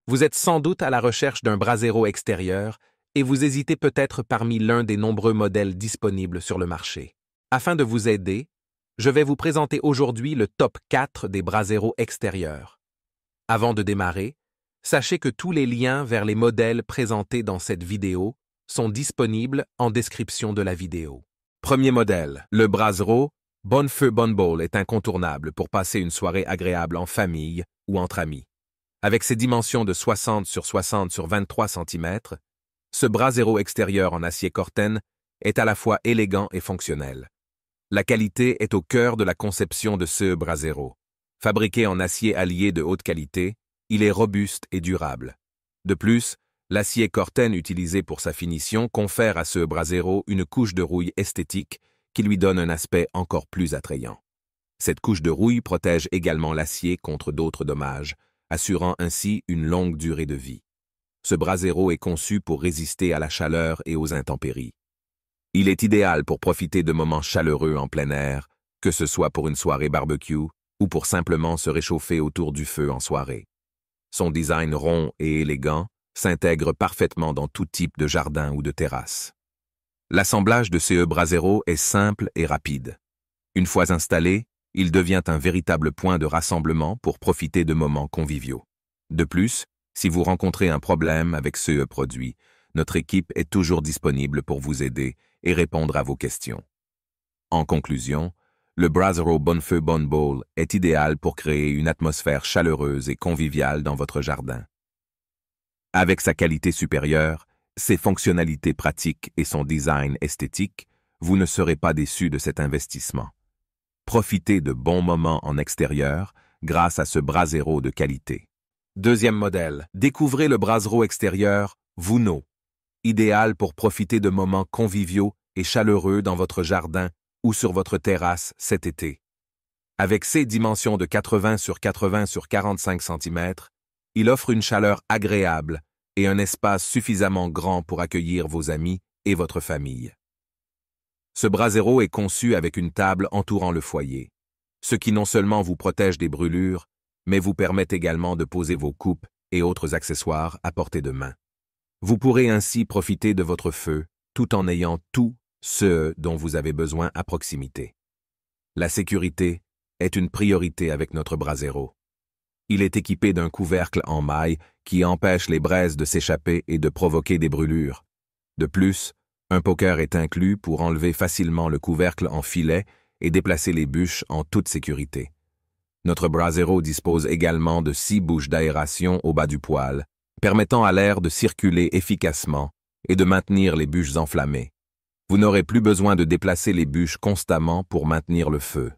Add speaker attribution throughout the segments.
Speaker 1: Vous êtes sans doute à la recherche d'un brasero extérieur et vous hésitez peut-être parmi l'un des nombreux modèles disponibles sur le marché. Afin de vous aider, je vais vous présenter aujourd'hui le top 4 des braseros extérieurs. Avant de démarrer, sachez que tous les liens vers les modèles présentés dans cette vidéo sont disponibles en description de la vidéo. Premier modèle, le brasero Bonfeu Bonball est incontournable pour passer une soirée agréable en famille ou entre amis. Avec ses dimensions de 60 sur 60 sur 23 cm, ce brasero extérieur en acier Corten est à la fois élégant et fonctionnel. La qualité est au cœur de la conception de ce brasero. Fabriqué en acier allié de haute qualité, il est robuste et durable. De plus, l'acier Corten utilisé pour sa finition confère à ce brasero une couche de rouille esthétique qui lui donne un aspect encore plus attrayant. Cette couche de rouille protège également l'acier contre d'autres dommages, assurant ainsi une longue durée de vie. Ce brasero est conçu pour résister à la chaleur et aux intempéries. Il est idéal pour profiter de moments chaleureux en plein air, que ce soit pour une soirée barbecue ou pour simplement se réchauffer autour du feu en soirée. Son design rond et élégant s'intègre parfaitement dans tout type de jardin ou de terrasse. L'assemblage de ce brasero est simple et rapide. Une fois installé, il devient un véritable point de rassemblement pour profiter de moments conviviaux. De plus, si vous rencontrez un problème avec ce produit, notre équipe est toujours disponible pour vous aider et répondre à vos questions. En conclusion, le brasero Bonfeu Bonball est idéal pour créer une atmosphère chaleureuse et conviviale dans votre jardin. Avec sa qualité supérieure, ses fonctionnalités pratiques et son design esthétique, vous ne serez pas déçus de cet investissement. Profitez de bons moments en extérieur grâce à ce brasero de qualité. Deuxième modèle, découvrez le brasero extérieur Vuno, idéal pour profiter de moments conviviaux et chaleureux dans votre jardin ou sur votre terrasse cet été. Avec ses dimensions de 80 sur 80 sur 45 cm, il offre une chaleur agréable et un espace suffisamment grand pour accueillir vos amis et votre famille. Ce brasero est conçu avec une table entourant le foyer, ce qui non seulement vous protège des brûlures, mais vous permet également de poser vos coupes et autres accessoires à portée de main. Vous pourrez ainsi profiter de votre feu tout en ayant tout ce dont vous avez besoin à proximité. La sécurité est une priorité avec notre brasero. Il est équipé d'un couvercle en maille qui empêche les braises de s'échapper et de provoquer des brûlures. De plus, un poker est inclus pour enlever facilement le couvercle en filet et déplacer les bûches en toute sécurité. Notre brasero dispose également de 6 bouches d'aération au bas du poêle, permettant à l'air de circuler efficacement et de maintenir les bûches enflammées. Vous n'aurez plus besoin de déplacer les bûches constamment pour maintenir le feu.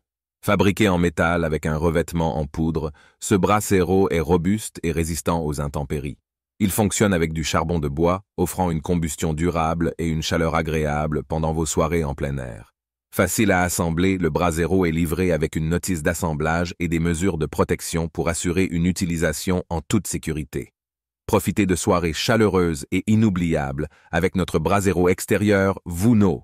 Speaker 1: Fabriqué en métal avec un revêtement en poudre, ce brasero est robuste et résistant aux intempéries. Il fonctionne avec du charbon de bois, offrant une combustion durable et une chaleur agréable pendant vos soirées en plein air. Facile à assembler, le brasero est livré avec une notice d'assemblage et des mesures de protection pour assurer une utilisation en toute sécurité. Profitez de soirées chaleureuses et inoubliables avec notre brasero extérieur Vuno.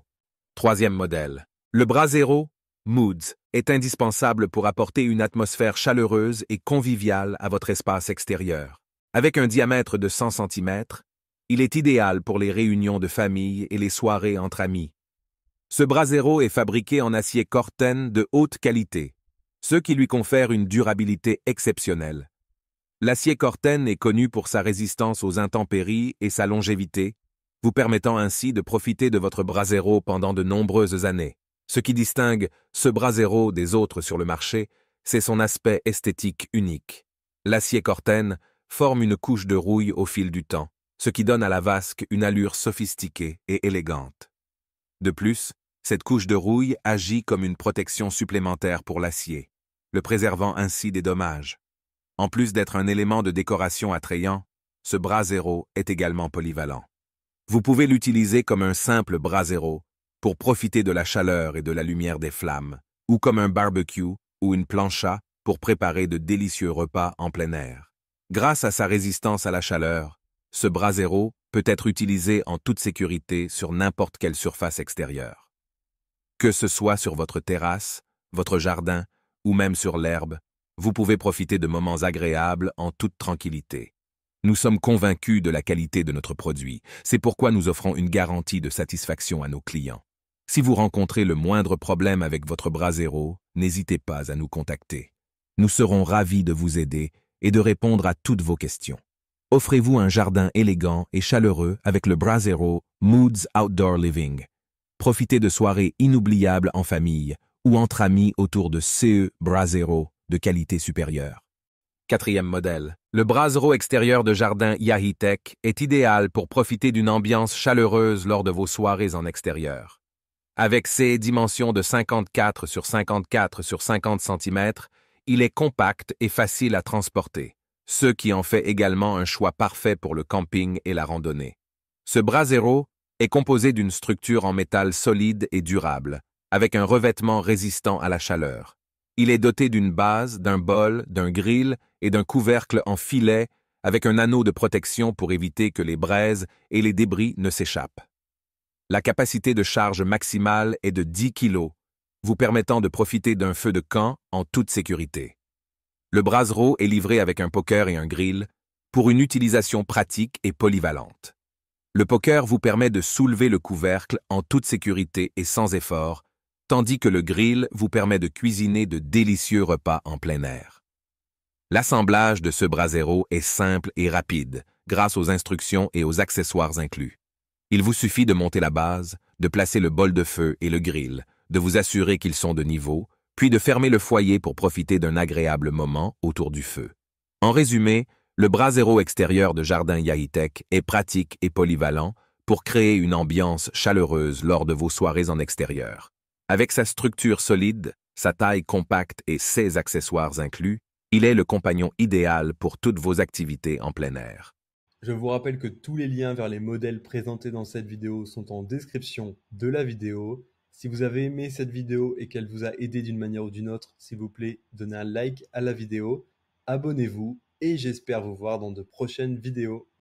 Speaker 1: Troisième modèle. Le brasero Moods est indispensable pour apporter une atmosphère chaleureuse et conviviale à votre espace extérieur. Avec un diamètre de 100 cm, il est idéal pour les réunions de famille et les soirées entre amis. Ce brasero est fabriqué en acier Corten de haute qualité, ce qui lui confère une durabilité exceptionnelle. L'acier Corten est connu pour sa résistance aux intempéries et sa longévité, vous permettant ainsi de profiter de votre brasero pendant de nombreuses années. Ce qui distingue ce brasero des autres sur le marché, c'est son aspect esthétique unique. L'acier Corten forme une couche de rouille au fil du temps, ce qui donne à la vasque une allure sophistiquée et élégante. De plus, cette couche de rouille agit comme une protection supplémentaire pour l'acier, le préservant ainsi des dommages. En plus d'être un élément de décoration attrayant, ce brasero est également polyvalent. Vous pouvez l'utiliser comme un simple brasero pour profiter de la chaleur et de la lumière des flammes, ou comme un barbecue ou une plancha pour préparer de délicieux repas en plein air. Grâce à sa résistance à la chaleur, ce brasero peut être utilisé en toute sécurité sur n'importe quelle surface extérieure. Que ce soit sur votre terrasse, votre jardin ou même sur l'herbe, vous pouvez profiter de moments agréables en toute tranquillité. Nous sommes convaincus de la qualité de notre produit. C'est pourquoi nous offrons une garantie de satisfaction à nos clients. Si vous rencontrez le moindre problème avec votre Brasero, n'hésitez pas à nous contacter. Nous serons ravis de vous aider et de répondre à toutes vos questions. Offrez-vous un jardin élégant et chaleureux avec le Brasero Moods Outdoor Living. Profitez de soirées inoubliables en famille ou entre amis autour de CE Brasero de qualité supérieure. Quatrième modèle. Le Brasero extérieur de jardin Yahitech est idéal pour profiter d'une ambiance chaleureuse lors de vos soirées en extérieur. Avec ses dimensions de 54 sur 54 sur 50 cm, il est compact et facile à transporter, ce qui en fait également un choix parfait pour le camping et la randonnée. Ce Brasero est composé d'une structure en métal solide et durable, avec un revêtement résistant à la chaleur. Il est doté d'une base, d'un bol, d'un grill et d'un couvercle en filet avec un anneau de protection pour éviter que les braises et les débris ne s'échappent. La capacité de charge maximale est de 10 kg, vous permettant de profiter d'un feu de camp en toute sécurité. Le Brasero est livré avec un poker et un grill pour une utilisation pratique et polyvalente. Le poker vous permet de soulever le couvercle en toute sécurité et sans effort, tandis que le grill vous permet de cuisiner de délicieux repas en plein air. L'assemblage de ce Brasero est simple et rapide, grâce aux instructions et aux accessoires inclus. Il vous suffit de monter la base, de placer le bol de feu et le grill, de vous assurer qu'ils sont de niveau, puis de fermer le foyer pour profiter d'un agréable moment autour du feu. En résumé, le Brasero extérieur de jardin Yahitech est pratique et polyvalent pour créer une ambiance chaleureuse lors de vos soirées en extérieur. Avec sa structure solide, sa taille compacte et ses accessoires inclus, il est le compagnon idéal pour toutes vos activités en plein air.
Speaker 2: Je vous rappelle que tous les liens vers les modèles présentés dans cette vidéo sont en description de la vidéo. Si vous avez aimé cette vidéo et qu'elle vous a aidé d'une manière ou d'une autre, s'il vous plaît, donnez un like à la vidéo, abonnez-vous et j'espère vous voir dans de prochaines vidéos.